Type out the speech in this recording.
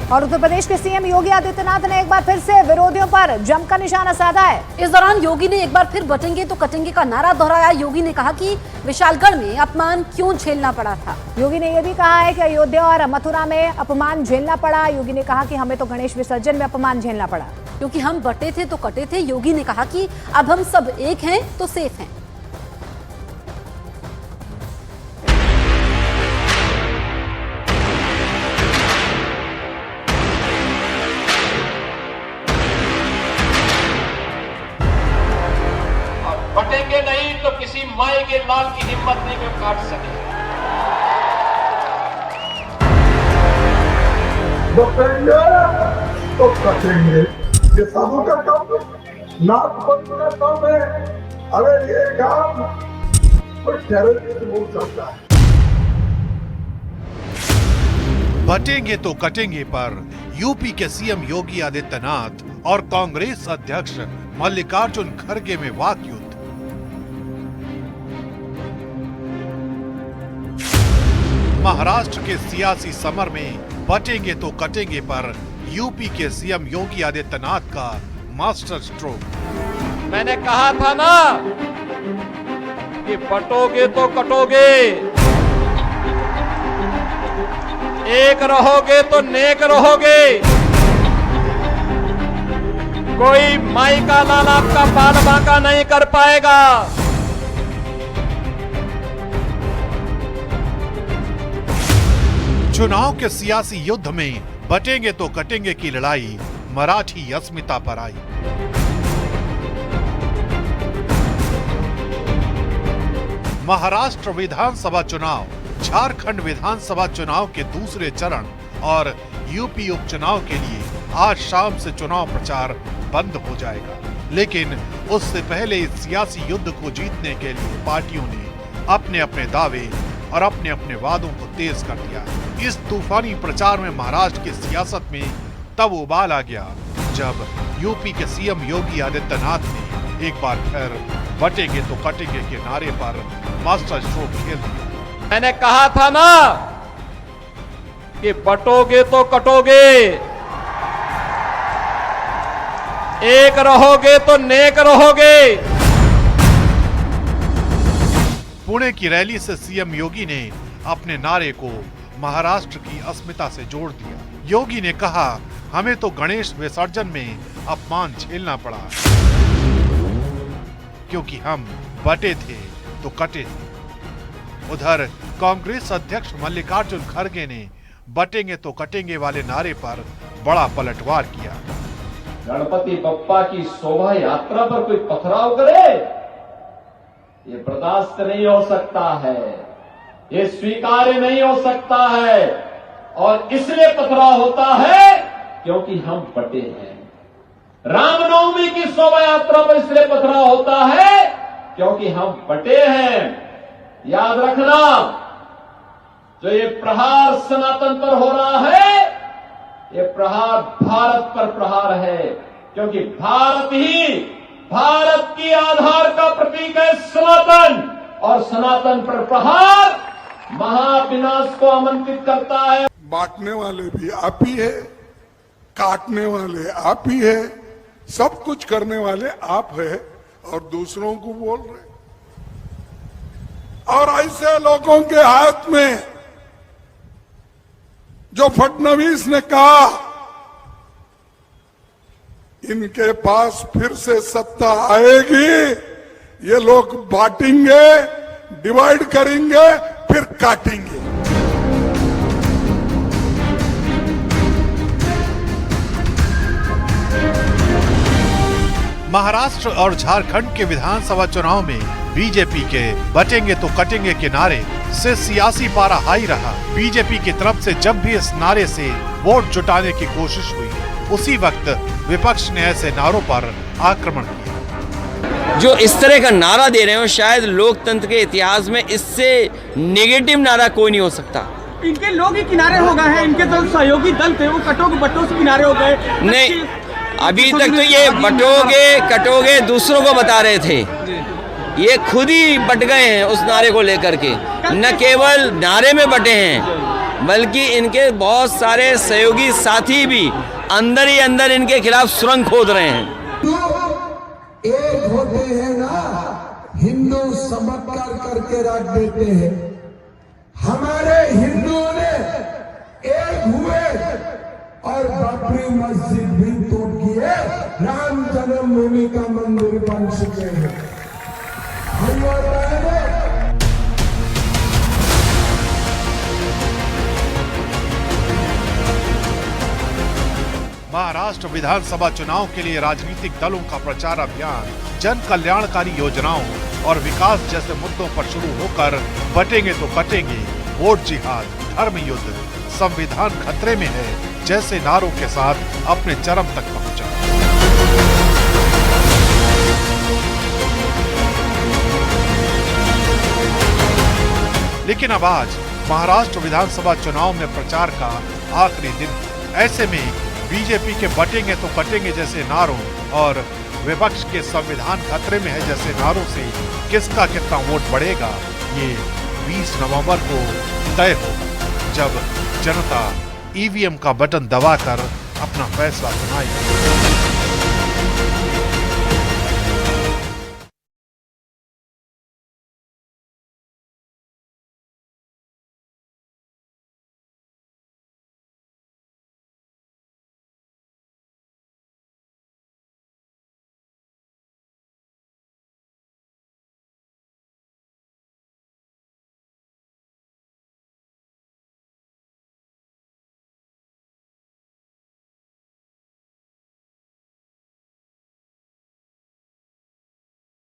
और उत्तर प्रदेश के सीएम योगी आदित्यनाथ ने एक बार फिर से विरोधियों पर जमकर निशाना साधा है। इस दौरान योगी ने एक बार फिर बटेंगे तो कटेंगे का नारा दोहराया। योगी ने कहा कि विशालगढ़ में अपमान क्यों झेलना पड़ा था। योगी ने यह भी कहा है कि अयोध्या और मथुरा में अपमान झेलना पड़ा। योगी ने कहा कि हमें तो गणेश विसर्जन में अपमान झेलना पड़ा, क्योंकि हम बटे थे तो कटे थे। योगी ने कहा कि अब हम सब एक हैं तो सेफ हैं। बटेंगे नहीं तो किसी माए के लाल की हिम्मत नहीं कि काट सके। बटेंगे तो कटेंगे, ये साधु का काम है, नाक बंद का काम है। अरे ये काम कोई टेररिस्ट बोल सकता है। बटेंगे तो कटेंगे पर यूपी के सीएम योगी आदित्यनाथ और कांग्रेस अध्यक्ष मल्लिकार्जुन खड़गे में वाक युद्ध। महाराष्ट्र के सियासी समर में बटेंगे तो कटेंगे पर यूपी के सीएम योगी आदित्यनाथ का मास्टर स्ट्रोक। मैंने कहा था ना कि बटोगे तो कटोगे, एक रहोगे तो नेक रहोगे। कोई माई का लाल आपका बाल बांका नहीं कर पाएगा। चुनाव के सियासी युद्ध में बटेंगे तो कटेंगे की लड़ाई मराठी अस्मिता पर आई। महाराष्ट्र विधानसभा चुनाव, झारखंड विधानसभा चुनाव के दूसरे चरण और यूपी उपचुनाव के लिए आज शाम से चुनाव प्रचार बंद हो जाएगा। लेकिन उससे पहले इस सियासी युद्ध को जीतने के लिए पार्टियों ने अपने अपने दावे और अपने अपने वादों को तेज कर दिया। इस तूफानी प्रचार में महाराष्ट्र की सियासत में तब उबाल आ गया जब यूपी के सीएम योगी आदित्यनाथ ने एक बार फिर बटेंगे तो कटेंगे के नारे पर मास्टर स्ट्रोक खेल दिया। मैंने कहा था ना कि बटोगे तो कटोगे, एक रहोगे तो नेक रहोगे। पुणे की रैली से सीएम योगी ने अपने नारे को महाराष्ट्र की अस्मिता से जोड़ दिया। योगी ने कहा, हमें तो गणेश विसर्जन में अपमान झेलना पड़ा, क्योंकि हम बटे थे तो कटे थे। उधर कांग्रेस अध्यक्ष मल्लिकार्जुन खड़गे ने बटेंगे तो कटेंगे वाले नारे पर बड़ा पलटवार किया। गणपति बप्पा की शोभा यात्रा पर कोई पथराव करे, ये बर्दाश्त नहीं हो सकता है, ये स्वीकार्य नहीं हो सकता है। और इसलिए पथराव होता है क्योंकि हम बटे हैं। रामनवमी की शोभा यात्रा पर इसलिए पथराव होता है क्योंकि हम बटे हैं। याद रखना, जो ये प्रहार सनातन पर हो रहा है, ये प्रहार भारत पर प्रहार है, क्योंकि भारत की आधार का प्रतीक है सनातन, और सनातन पर प्रहार महाविनाश को आमंत्रित करता है। बांटने वाले भी आप ही है, काटने वाले आप ही है, सब कुछ करने वाले आप है और दूसरों को बोल रहे। और ऐसे लोगों के हाथ में जो फडणवीस ने कहा इनके पास फिर से सत्ता आएगी, ये लोग बांटेंगे, डिवाइड करेंगे, फिर काटेंगे। महाराष्ट्र और झारखंड के विधानसभा चुनाव में बीजेपी के बटेंगे तो कटेंगे के नारे से सियासी पारा हाई रहा। बीजेपी की तरफ से जब भी इस नारे से वोट जुटाने की कोशिश हुई, उसी वक्त विपक्ष ने ऐसे नारों पर आक्रमण किया। जो इस तरह का नारा दे रहे हो, शायद लोकतंत्र के इतिहास में इससे नेगेटिव नारा कोई नहीं हो सकता। इनके लोग ही किनारे हो गए हैं, इनके जो सहयोगी दल थे वो बटों से किनारे हो गए। नहीं, अभी तक तो ये बटोगे कटोगे दूसरों को बता रहे थे, ये खुद ही बट गए हैं उस नारे को लेकर के। न केवल नारे में बटे हैं बल्कि इनके बहुत सारे सहयोगी साथी भी अंदर ही अंदर इनके खिलाफ सुरंग खोद रहे हैं। एक होते हैं ना, हिंदू चमत्कार करके रख देते हैं। हमारे हिंदुओं ने एक हुए और बाबरी मस्जिद भी तोड़ दिए, राम जन्मभूमि का मंदिर बन चुके हैं। महाराष्ट्र विधानसभा चुनाव के लिए राजनीतिक दलों का प्रचार अभियान जन कल्याणकारी योजनाओं और विकास जैसे मुद्दों पर शुरू होकर बटेंगे तो कटेंगे, वोट जिहाद, धर्म युद्ध, संविधान खतरे में है जैसे नारों के साथ अपने चरम तक पहुंचा। लेकिन अब आज महाराष्ट्र विधानसभा चुनाव में प्रचार का आखिरी दिन। ऐसे में बीजेपी के बटेंगे तो कटेंगे जैसे नारों और विपक्ष के संविधान खतरे में है जैसे नारों से किसका कितना वोट बढ़ेगा, ये 20 नवंबर को तय होगा, जब जनता ईवीएम का बटन दबाकर अपना फैसला सुनाएगी।